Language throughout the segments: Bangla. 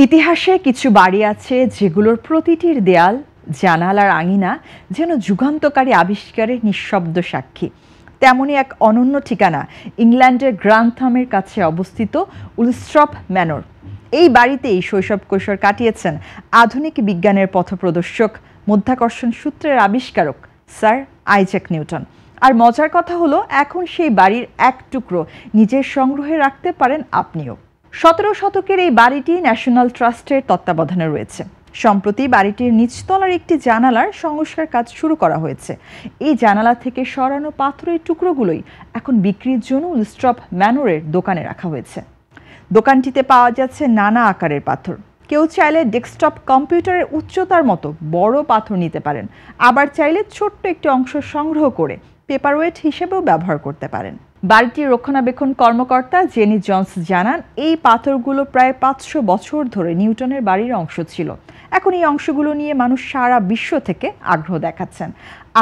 ইতিহাসে কিছু বাড়ি আছে যেগুলোর প্রতিটির দেয়াল, জানালার আঙিনা যেন যুগান্তকারী আবিষ্কারের নিঃশব্দ সাক্ষী। তেমনই এক অনন্য ঠিকানা ইংল্যান্ডের গ্রান্থামের কাছে অবস্থিত উলস্ট্রপ ম্যানর। এই বাড়িতেই শৈশব কৈশোর কাটিয়েছেন আধুনিক বিজ্ঞানের পথপ্রদর্শক, মধ্যাকর্ষণ সূত্রের আবিষ্কারক স্যার আইজ্যাক নিউটন। আর মজার কথা হলো, এখন সেই বাড়ির এক টুকরো নিজের সংগ্রহে রাখতে পারেন আপনিও। 17 শতকের এই বাড়িটি ন্যাশনাল ট্রাস্টের তত্ত্বাবধানে রয়েছে। সম্প্রতি বাড়িটির নিচতলার একটি জানালার সংস্কার কাজ শুরু করা হয়েছে। এই জানালা থেকে সরানো পাথরের টুকরোগুলোই এখন বিক্রির জন্য উলস্ট্রপ ম্যানরের দোকানে রাখা হয়েছে। দোকানটিতে পাওয়া যাচ্ছে নানা আকারের পাথর। কেউ চাইলে ডেস্কটপ কম্পিউটারের উচ্চতার মতো বড় পাথর নিতে পারেন, আবার চাইলে ছোট্ট একটি অংশ সংগ্রহ করে পেপারওয়েট হিসেবেও ব্যবহার করতে পারেন। বাড়িটির রক্ষণাবেক্ষণ কর্মকর্তা জেনি জনস জানান, এই পাথরগুলো প্রায় 500 বছর ধরে নিউটনের বাড়ির অংশ ছিল। এখন এই অংশগুলো নিয়ে মানুষ সারা বিশ্ব থেকে আগ্রহ দেখাচ্ছেন।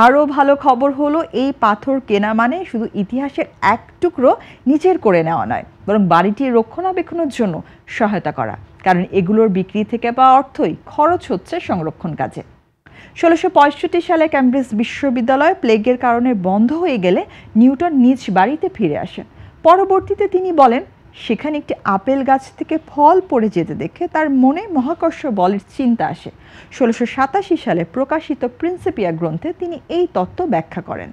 আরও ভালো খবর হলো, এই পাথর কেনা মানে শুধু ইতিহাসের এক টুকরো নিজের করে নেওয়া নয়, বরং বাড়িটির রক্ষণাবেক্ষণের জন্য সহায়তা করা। কারণ এগুলোর বিক্রি থেকে পাওয়া অর্থই খরচ হচ্ছে সংরক্ষণ কাজে। 1665 সালে ক্যামব্রিজ বিশ্ববিদ্যালয় প্লেগের কারণে বন্ধ হয়ে গেলে নিউটন নিজ বাড়িতে ফিরে আসেন। পরবর্তীতে তিনি বলেন, সেখানে একটি আপেল গাছ থেকে ফল পড়ে যেতে দেখে তার মনে মহাকর্ষ বলের চিন্তা আসে। 1687 সালে প্রকাশিত প্রিন্সিপিয়া গ্রন্থে তিনি এই তত্ত্ব ব্যাখ্যা করেন।